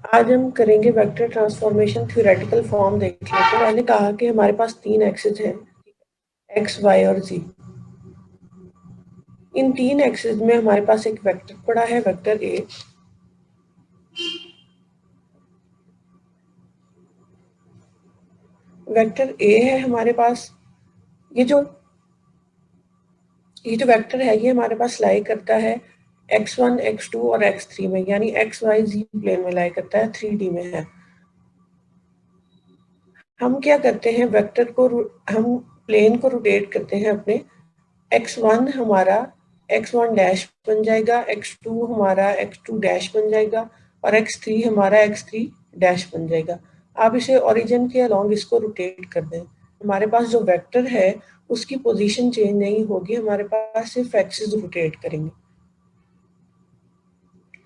आज हम करेंगे वेक्टर ट्रांसफॉर्मेशन थ्योरेटिकल फॉर्म देख लेते हैं। मैंने कहा कि हमारे पास 3 एक्सिस हैं, एक्स, वाई और जी। इन 3 एक्सिस में हमारे पास एक वेक्टर पड़ा है, वेक्टर ए। वेक्टर ए है हमारे पास। ये जो वेक्टर है ये हमारे पास लाई करता है x1, x2 और x3 में, यानी एक्स वाई जी प्लेन में लाई करता है, 3D में है। हम क्या करते हैं, वेक्टर को हम प्लेन को रोटेट करते हैं अपने। x1 हमारा x1 डैश बन जाएगा, x2 हमारा x2 डैश बन जाएगा और x3 हमारा x3 डैश बन जाएगा। आप इसे ओरिजिन के अलोंग इसको रोटेट कर दें। हमारे पास जो वेक्टर है उसकी पोजीशन चेंज नहीं होगी, हमारे पास सिर्फ एक्सिस रोटेट करेंगे।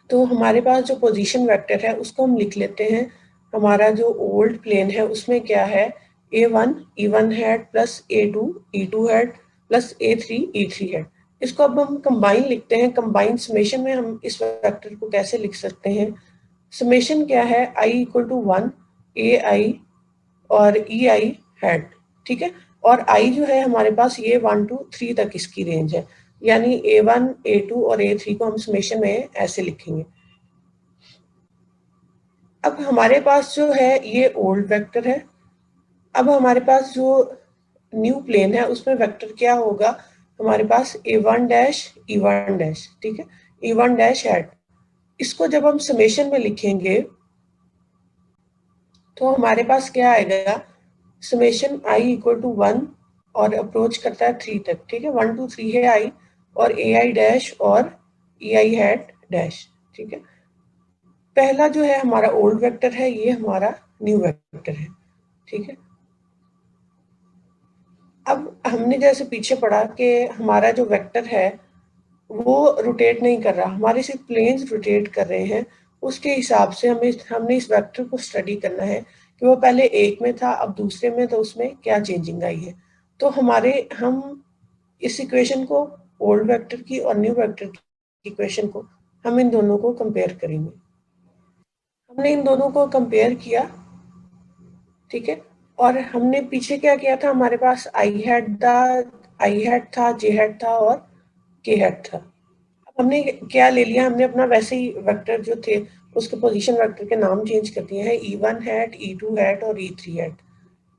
तो हमारे पास जो पोजीशन वेक्टर है उसको हम लिख लेते हैं। हमारा जो ओल्ड प्लेन है उसमें क्या है, a1 e1 hat plus a2 e2 hat plus a3 e3 hat. इसको अब हम कंबाइन लिखते हैं। कंबाइन समेशन में हम इस वेक्टर को कैसे लिख सकते हैं, समेशन क्या है, i इक्वल टू 1 ए आई और ई आई हैट। ठीक है, और i जो है हमारे पास ये 1 to 3 तक इसकी रेंज है, यानी a1 a2 और a3 को हम समेशन में ऐसे लिखेंगे। अब हमारे पास जो है ये ओल्ड वेक्टर है। अब हमारे पास जो न्यू प्लेन है उसमें वेक्टर क्या होगा, हमारे पास a1 डैश e1 डैश, ठीक है, e1 डैश हैट। इसको जब हम समेशन में लिखेंगे तो हमारे पास क्या आएगा, समेशन i इक्वल टू 1 और अप्रोच करता है 3 तक। ठीक है, 1 to 3 है i और ए आई डैश और ई आई हैट डैश। ठीक है, पहला जो है हमारा ओल्ड वेक्टर है, ये हमारा न्यू वेक्टर है। ठीक है, अब हमने जैसे पीछे पढ़ा कि हमारा जो वेक्टर है वो रोटेट नहीं कर रहा, हमारे सिर्फ प्लेन्स रोटेट कर रहे हैं। उसके हिसाब से हमने इस वेक्टर को स्टडी करना है कि वो पहले एक में था अब दूसरे में, तो उसमें क्या चेंजिंग आई है। तो हम इस इक्वेशन को, ओल्ड वेक्टर की और न्यू वेक्टर की इक्वेशन को, हम इन दोनों को कंपेयर करेंगे। हमने इन दोनों को कंपेयर किया, ठीक है, और हमने पीछे क्या किया था, हमारे पास आई हैड था, जे हैड था और के हैड था। अब हमने क्या ले लिया, हमने अपना वैसे ही वेक्टर जो थे उसके पोजीशन वेक्टर के नाम चेंज कर दिए हैं, e1 हैट, e2 हैट और e3 हैट।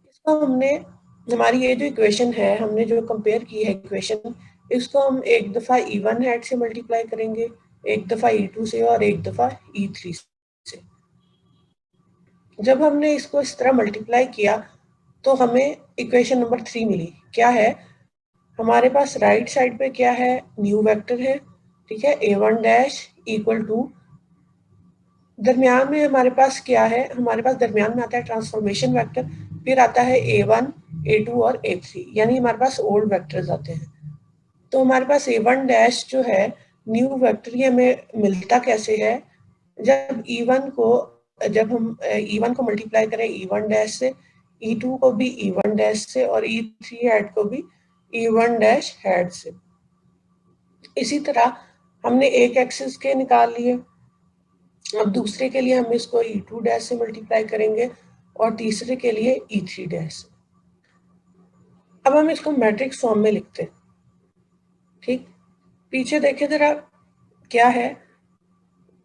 इसको हमने, हमारी ये जो इक्वेशन है हमने जो कंपेयर की है इक्वेशन, इसको हम एक दफा e1 हैट से मल्टीप्लाई करेंगे, एक दफा e2 से और एक दफा e3 से। जब हमने इसको इस तरह मल्टीप्लाई किया तो हमें इक्वेशन नंबर 3 मिली। क्या है, हमारे पास राइट साइड पे क्या है, न्यू वेक्टर है, ठीक है, a1 डैश इक्वल टू, दरमियान में हमारे पास क्या है, हमारे पास दरमियान में आता है ट्रांसफॉर्मेशन वेक्टर, फिर आता है a1 a2 और a3, यानी हमारे पास ओल्ड वेक्टर्स आते हैं। तो हमारे पास a1 डैश जो है न्यू वेक्टर, ये हमें मिलता कैसे है, जब e1 को, जब हम e1 को मल्टीप्लाई करें e1 डैश से, e2 को भी e1 डैश से और e3 हैड को भी e1 डैश हैड से। इसी तरह हमने एक एक्सिस के निकाल लिए, अब दूसरे के लिए हम इसको e2 डैश से मल्टीप्लाई करेंगे और तीसरे के लिए e3 डैश से। अब हम इसको मैट्रिक्स फॉर्म में लिखते हैं। ठीक, पीछे देखें जरा क्या है,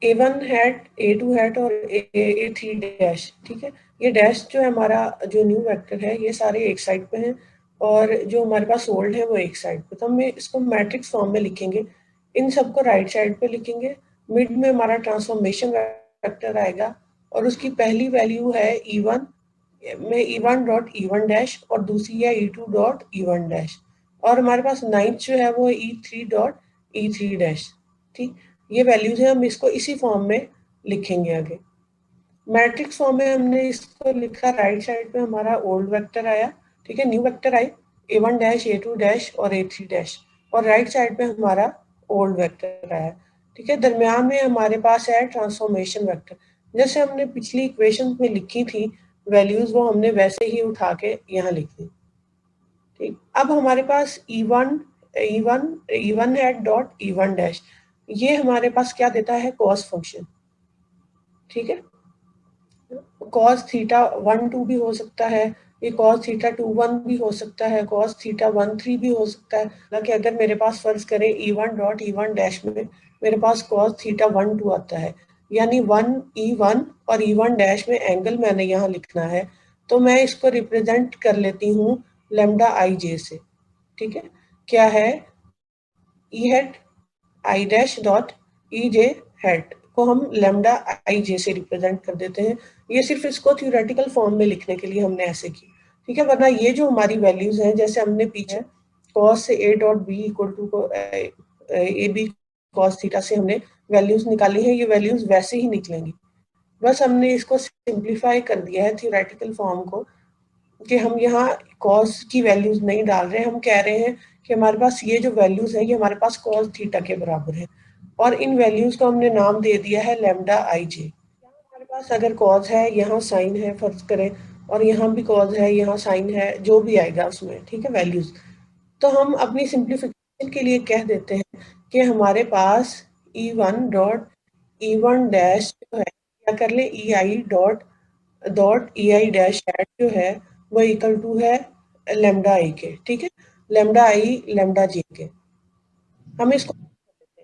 a1 हैट, a2 हैट और a3 डैश। ठीक है, ये डैश जो है हमारा जो न्यू वेक्टर है ये सारे एक साइड पे हैं और जो हमारे पास ओल्ड है वो एक साइड पे। तो हम इसको मैट्रिक्स फॉर्म में लिखेंगे, इन सबको राइट साइड पे लिखेंगे। मिड में हमारा ट्रांसफॉर्मेशन वेक्टर आएगा और उसकी पहली वैल्यू है e1 में e1 डॉट e1 डैश और दूसरी है e2 डॉट e1 डैश, और हमारे पास नाइन्थ जो है वो e3 डॉट e3 डैश। ठीक, ये वैल्यूज है, हम इसको इसी फॉर्म में लिखेंगे आगे। मैट्रिक्स फॉर्म में हमने इसको लिखा, राइट साइड पे हमारा ओल्ड वेक्टर आया, ठीक है, न्यू वेक्टर आई a1 डैश, a2 डैश और a3 डैश, और राइट साइड पे हमारा ओल्ड वेक्टर आया। ठीक है, दरमियान में हमारे पास है ट्रांसफॉर्मेशन वेक्टर, जैसे हमने पिछली इक्वेशन में लिखी थी वैल्यूज, वो हमने वैसे ही उठा के यहाँ लिख दी। ठीक, अब हमारे पास E1 है डॉट E1 डैश, ये हमारे पास क्या देता है, कॉस फंक्शन। ठीक है, कॉस थीटा 1 2 भी हो सकता है, ये कॉस थीटा 2 1 भी हो सकता है, कॉस थीटा 1 3 भी हो सकता है। हालांकि अगर मेरे पास फर्ज करें E1 डॉट E1 डैश में मेरे पास कॉस थीटा 1 2 आता है, यानी 1 E1 और E1 डैश में एंगल मैंने यहाँ लिखना है, तो मैं इसको रिप्रेजेंट कर लेती हूँ लेमडा आई जे से। ठीक है, क्या है, E hat I dash dot E J hat को हम लेमडा आई जे से रिप्रेजेंट कर देते हैं। ये सिर्फ इसको थ्योरेटिकल फॉर्म में लिखने के लिए हमने ऐसे की। ठीक है, वरना ये जो हमारी वैल्यूज हैं, जैसे हमने पीछे कॉस से A dot B equal to A B cos theta से हमने वैल्यूज निकाली है, ये वैल्यूज वैसे ही निकलेंगी। बस हमने इसको सिंप्लीफाई कर दिया है थ्योरेटिकल फॉर्म को, कि हम यहाँ कॉस की वैल्यूज नहीं डाल रहे हैं, हम कह रहे हैं कि हमारे पास ये जो वैल्यूज है ये हमारे पास कॉस थीटा के बराबर है, और इन वैल्यूज को हमने नाम दे दिया है लेमडा आई जे। हमारे पास अगर कॉस है, यहाँ साइन है फर्ज करें, और यहाँ भी कॉस है, यहाँ साइन है, जो भी आएगा उसमें, ठीक है, वैल्यूज, तो हम अपनी सिंप्लीफिकेशन के लिए कह देते हैं कि हमारे पास E1 डॉट E1 डैश जो है, या कर ले EI डॉट EI डैश जो है वो इक्वल टू है लेमडा आई के। ठीक है, लेमडा आई लेमडा जे के, हम इसको,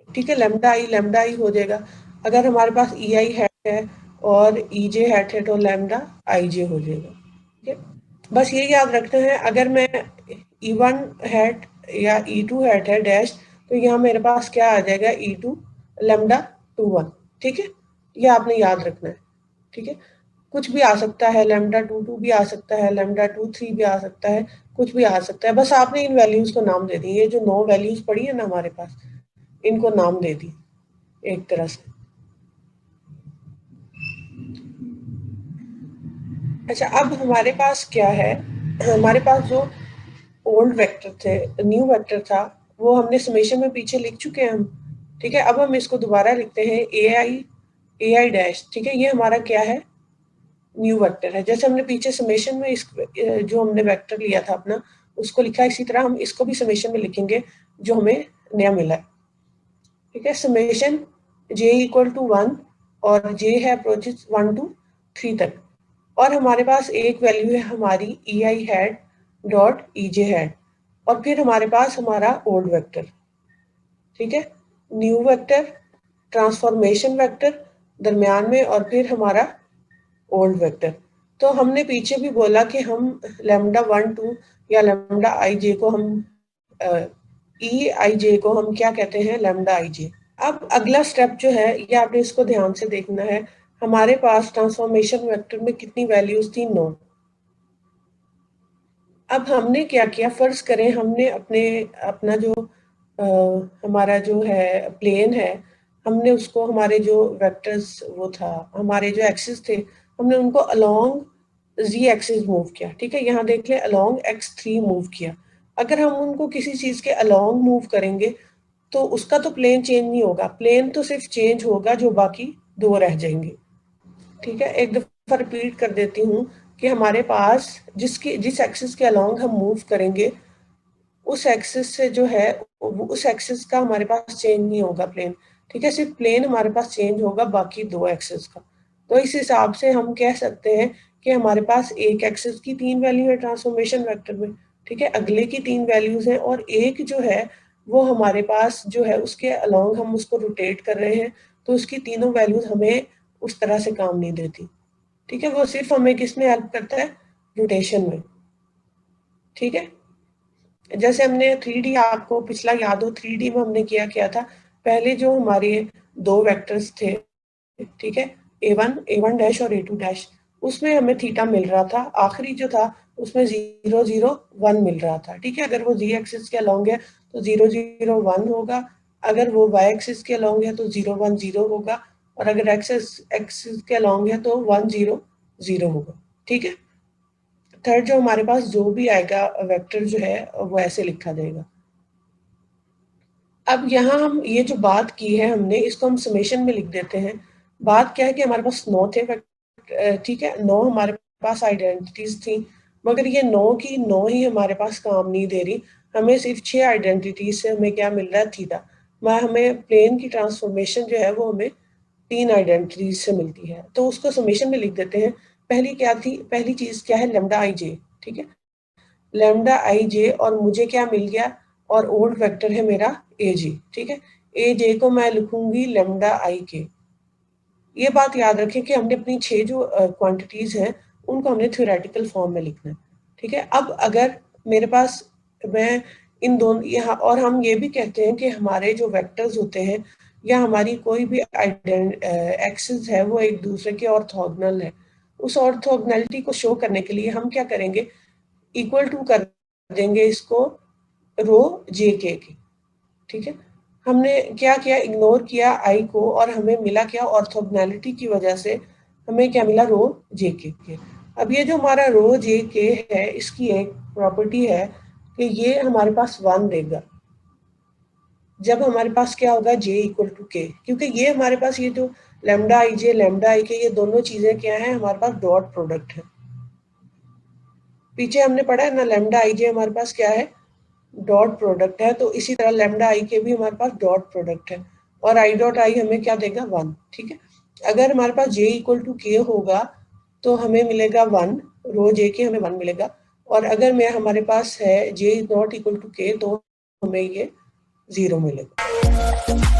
ठीक है, लेमडा आई हो जाएगा। अगर हमारे पास EI हैट है और EJ हैट है तो लेमडा आई जे हो जाएगा। ठीक है, बस ये याद रखना है, अगर मैं E1 हैट या E2 हैट है डैश, तो यहाँ मेरे पास क्या आ जाएगा, E2 लेमडा 2 1। ठीक है, ये आपने याद रखना है। ठीक है, कुछ भी आ सकता है, लेमडा 2 2 भी आ सकता है, लेमडा 2 3 भी आ सकता है, कुछ भी आ सकता है, बस आपने इन वैल्यूज को नाम दे दी। ये जो 9 वैल्यूज पड़ी है ना हमारे पास, इनको नाम दे दी एक तरह से। अच्छा, अब हमारे पास क्या है, हमारे पास जो ओल्ड वेक्टर थे, न्यू वेक्टर था, वो हमने समेशन में पीछे लिख चुके हैं हम। ठीक है, अब हम इसको दोबारा लिखते हैं ए आई डैश। ठीक है, ये हमारा क्या है, न्यू वेक्टर है। जैसे हमने पीछे समेशन में इस जो हमने वेक्टर लिया था अपना, उसको लिखा, इसी तरह हम इसको भी समेशन में लिखेंगे जो हमें नया मिला है। ठीक है, समेशन जे इक्वल टू 1 और जे है अप्रोचेस 1 to 3 तक, और हमारे पास एक वैल्यू है हमारी E I hat dot E J hat, और फिर हमारे पास हमारा ओल्ड वेक्टर। ठीक है, न्यू वेक्टर, ट्रांसफॉर्मेशन वेक्टर दरमियान में, और फिर हमारा ओल्ड वेक्टर। तो हमने पीछे भी बोला कि हम लेमडा 1 2 या लेमडा आई जे को हम ई आई जे को हम क्या कहते हैं, लेमडा आई जे। अब अगला स्टेप जो है, ये आपने इसको ध्यान से देखना है, हमारे पास ट्रांसफॉर्मेशन वेक्टर में कितनी वैल्यूज थी, 9। अब हमने क्या किया, फर्ज करें हमने अपना जो हमारा जो है प्लेन है, हमने उसको, हमारे जो वेक्टर्स वो था, हमारे जो एक्सिस थे, हमने उनको अलोंग जी एक्सिस मूव किया। ठीक है, यहाँ देख ले, अलोंग x3 मूव किया। अगर हम उनको किसी चीज के अलोंग मूव करेंगे तो उसका तो प्लेन चेंज नहीं होगा, प्लेन तो सिर्फ चेंज होगा, जो बाकी दो रह जाएंगे। ठीक है, एक दफा रिपीट कर देती हूँ कि हमारे पास जिस एक्सिस के अलोंग हम मूव करेंगे, उस एक्सिस से जो है, उस एक्सिस का हमारे पास चेंज नहीं होगा प्लेन। ठीक है, सिर्फ प्लेन हमारे पास चेंज होगा, बाकी दो एक्सिस का। तो इस हिसाब से हम कह सकते हैं कि हमारे पास एक एक्सिस की 3 वैल्यू है ट्रांसफॉर्मेशन वेक्टर में। ठीक है, अगले की 3 वैल्यूज हैं, और एक जो है वो हमारे पास जो है उसके अलोंग हम उसको रोटेट कर रहे हैं, तो उसकी तीनों वैल्यूज हमें उस तरह से काम नहीं देती। ठीक है, वो सिर्फ हमें किस में हेल्प करता है, रोटेशन में। ठीक है, जैसे हमने 3D, आपको पिछला याद हो, 3D में हमने क्या था, पहले जो हमारे दो वेक्टर्स थे, ठीक है, ए वन डैश और A2 डैश, उसमें हमें थीटा मिल रहा था, आखिरी जो था उसमें 0 0 1 मिल रहा था। ठीक है, अगर वो जी एक्सिस के अलोंग है तो 0 0 1 होगा, अगर वो वाई एक्सिस के अलोंग है तो 0 1 0 होगा, और अगर एक्सिस एक्सिस के अलोंग है तो 1 0 0 होगा। ठीक है, थर्ड जो हमारे पास जो भी आएगा वेक्टर जो है वो ऐसे लिखा जाएगा। अब यहाँ हम ये जो बात की है हमने, इसको हम समेशन में लिख देते हैं। बात क्या है कि हमारे पास 9 थे, ठीक है, 9 हमारे पास आइडेंटिटीज थी, मगर ये 9 की 9 ही हमारे पास काम नहीं दे रही, हमें सिर्फ 6 आइडेंटिटीज से हमें क्या मिल रहा है, थीटा। हमें प्लेन की ट्रांसफॉर्मेशन जो है वो हमें 3 आइडेंटिटीज से मिलती है, तो उसको समेशन में लिख देते हैं पहली चीज क्या है, लेमडा आई जे, ठीक है, लेमडा आई जे, और मुझे क्या मिल गया, और ओल्ड वेक्टर है मेरा ए जे, ठीक है, ए जे को मैं लिखूंगी लेमडा आई के। ये बात याद रखें कि हमने अपनी 6 जो क्वांटिटीज हैं उनको हमने थ्योरेटिकल फॉर्म में लिखना है, ठीक है। अब अगर मेरे पास मैं इन दोनों यहाँ, और हम ये भी कहते हैं कि हमारे जो वेक्टर्स होते हैं या हमारी कोई भी एक्सिस है वो एक दूसरे के ऑर्थोगोनल है। उस ऑर्थोगोनैलिटी को शो करने के लिए हम क्या करेंगे, इक्वल टू कर देंगे इसको रो जे के, ठीक है। हमने क्या किया, इग्नोर किया आई को, और हमें मिला क्या, ऑर्थोगोनैलिटी की वजह से हमें क्या मिला, रो जे के। अब ये जो हमारा रो जे के है, इसकी एक प्रॉपर्टी है कि ये हमारे पास 1 देगा जब हमारे पास क्या होगा, जे इक्वल टू के, क्योंकि ये हमारे पास ये जो lambda I J lambda I के, ये दोनों चीजें क्या है, हमारे पास डॉट प्रोडक्ट है। पीछे हमने पढ़ा है ना, लेमडा आई जे हमारे पास क्या है, डॉट प्रोडक्ट है। तो इसी तरह लेमडा आई के भी हमारे पास डॉट प्रोडक्ट है, और आई डॉट आई हमें क्या देगा, 1, ठीक है। अगर हमारे पास जे इक्वल टू के होगा तो हमें मिलेगा 1, रो जे के हमें 1 मिलेगा। और अगर मैं हमारे पास है जे इज नॉट इक्वल टू के तो हमें ये 0 मिलेगा।